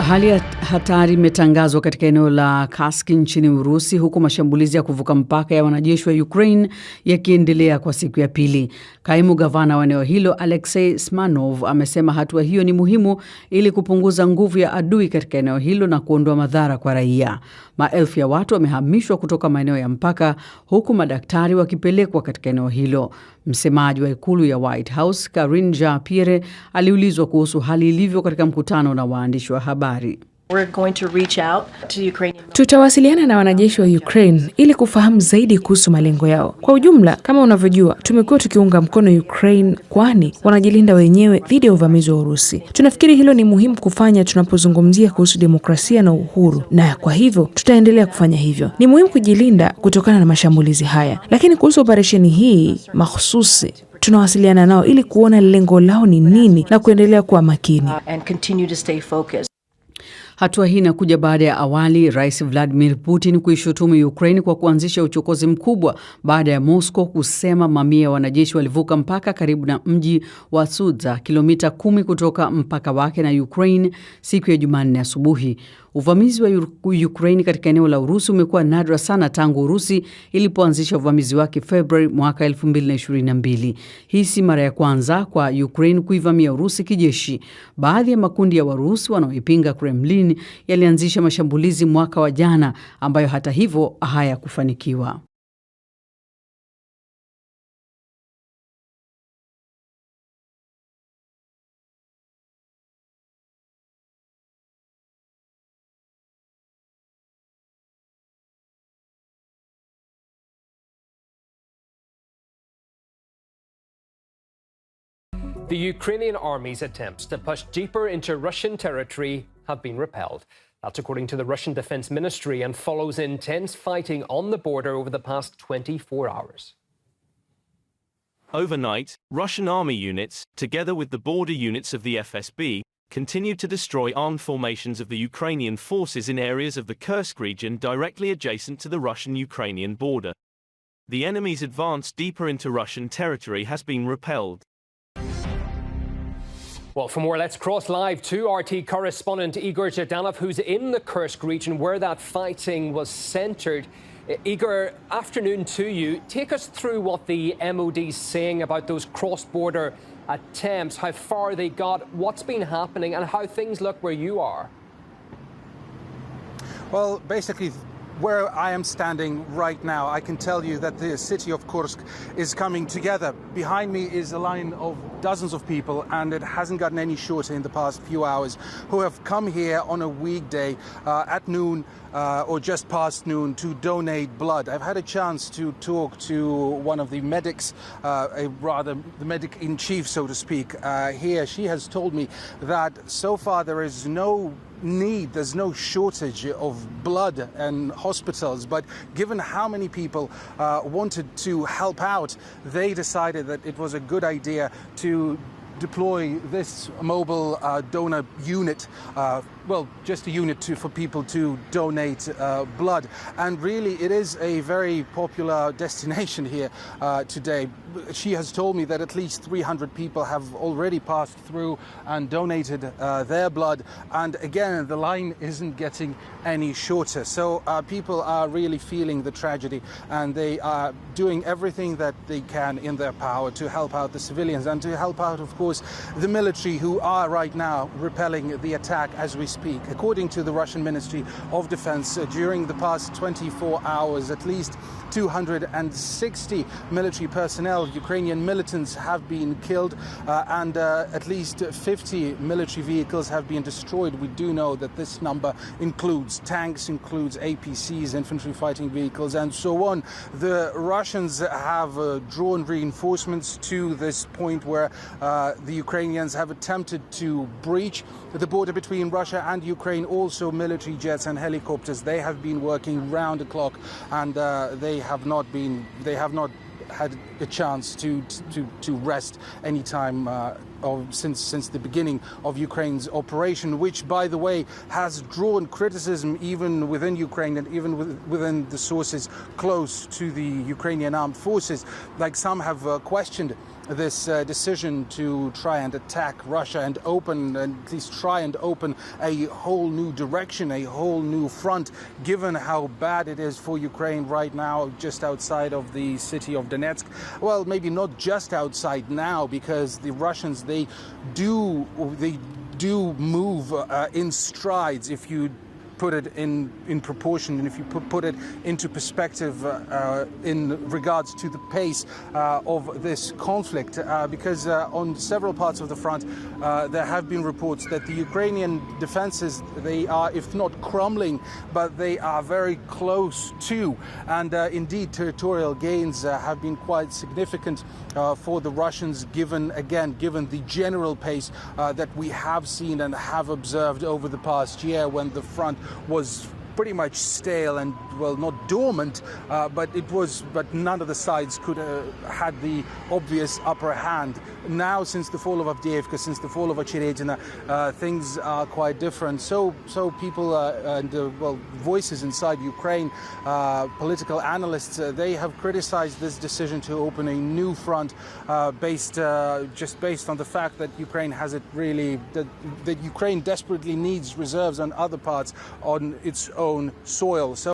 Hali ya hatari imetangazwa katika eneo la Kursk nchini Urusi, huku mashambulizi ya kuvuka mpaka ya wanajeshi wa Ukraine yakiendelea kwa siku ya pili. Kaimu gavana wa eneo hilo Alexei Smanov amesema hatua hiyo ni muhimu ili kupunguza nguvu ya adui katika eneo hilo na kuondoa madhara kwa raia. Maelfu ya watu wamehamishwa kutoka maeneo ya mpaka, huku madaktari wakipelekwa katika eneo hilo. Msemaji wa ikulu ya White House Karine Jean-Pierre aliulizwa kuhusu hali ilivyo katika mkutano na waandishi wa habari. Tutawasiliana na wanajeshi wa Ukraine ili kufahamu zaidi kuhusu malengo yao. Kwa ujumla, kama unavyojua, tumekuwa tukiunga mkono Ukraine kwani wanajilinda wenyewe dhidi ya uvamizi wa Urusi. Tunafikiri hilo ni muhimu kufanya tunapozungumzia kuhusu demokrasia na uhuru, na kwa hivyo tutaendelea kufanya hivyo. Ni muhimu kujilinda kutokana na mashambulizi haya, lakini kuhusu operesheni hii mahususi tunawasiliana nao ili kuona lengo lao ni nini na kuendelea kuwa makini. Hatua hii inakuja baada ya awali Rais Vladimir Putin kuishutumu Ukraine kwa kuanzisha uchokozi mkubwa baada ya Moscow kusema mamia ya wanajeshi walivuka mpaka karibu na mji wa Sudza, kilomita 10 kutoka mpaka wake na Ukraine siku ya Jumanne asubuhi. Uvamizi wa Ukraine katika eneo la Urusi umekuwa nadra sana tangu Urusi ilipoanzisha uvamizi wake Februari mwaka 2022. Hii si mara ya kwanza kwa Ukraine kuivamia Urusi kijeshi. Baadhi ya makundi ya Warusi wanaoipinga Kremlin yalianzisha mashambulizi mwaka wa jana ambayo hata hivyo hayakufanikiwa. The Ukrainian army's attempts to push deeper into Russian territory have been repelled. That's according to the Russian Defense Ministry and follows intense fighting on the border over the past 24 hours. Overnight, Russian army units, together with the border units of the FSB, continued to destroy armed formations of the Ukrainian forces in areas of the Kursk region directly adjacent to the Russian-Ukrainian border. The enemy's advance deeper into Russian territory has been repelled. Well, for more, let's cross live to RT correspondent Igor Zhdanov, who's in the Kursk region where that fighting was centred. Igor, afternoon to you. Take us through what the MOD's saying about those cross-border attempts, how far they got, what's been happening, and how things look where you are. Well, basically, where I am standing right now, I can tell you that the city of Kursk is coming together. Behind me is a line of dozens of people, and it hasn't gotten any shorter in the past few hours, who have come here on a weekday at noon or just past noon to donate blood. I've had a chance to talk to one of the medics, the medic-in-chief, so to speak, here. She has told me that so far there is no need, there's no shortage of blood and hospitals, but given how many people wanted to help out, they decided that it was a good idea to deploy this mobile donor unit, well, just a unit for people to donate blood. And really, it is a very popular destination here today. She has told me that at least 300 people have already passed through and donated their blood. And again, the line isn't getting any shorter. So people are really feeling the tragedy, and they are doing everything that they can in their power to help out the civilians and to help out, of course, the military, who are right now repelling the attack as we speak. According to the Russian Ministry of Defense, during the past 24 hours, at least 260 military personnel, Ukrainian militants, have been killed, and at least 50 military vehicles have been destroyed. We do know that this number includes tanks, includes APCs, infantry fighting vehicles, and so on. The Russians have drawn reinforcements to this point where the Ukrainians have attempted to breach the border between Russia and Ukraine. Also, military jets and helicopters, they have been working round the clock, and they have not had a chance to rest any time since the beginning of Ukraine's operation, which, by the way, has drawn criticism even within Ukraine and even within the sources close to the Ukrainian armed forces. Like, some have questioned this decision to try and attack Russia and at least try and open a whole new direction, a whole new front, given how bad it is for Ukraine right now, just outside of the city of Donetsk. Well, maybe not just outside now, because the Russians, they do move in strides, if you put it in proportion, and if you put it into perspective in regards to the pace of this conflict, because on several parts of the front there have been reports that the Ukrainian defenses, they are, if not crumbling, but they are very close to, and indeed territorial gains have been quite significant for the Russians, given the general pace that we have seen and have observed over the past year, when the front was pretty much stale and, well, not dormant, but none of the sides could had the obvious upper hand. Now, since the fall of Avdiivka, since the fall of Ocheredina, things are quite different. So people and voices inside Ukraine, political analysts, they have criticized this decision to open a new front, based on the fact that Ukraine has it really, that Ukraine desperately needs reserves on other parts on its own soil. So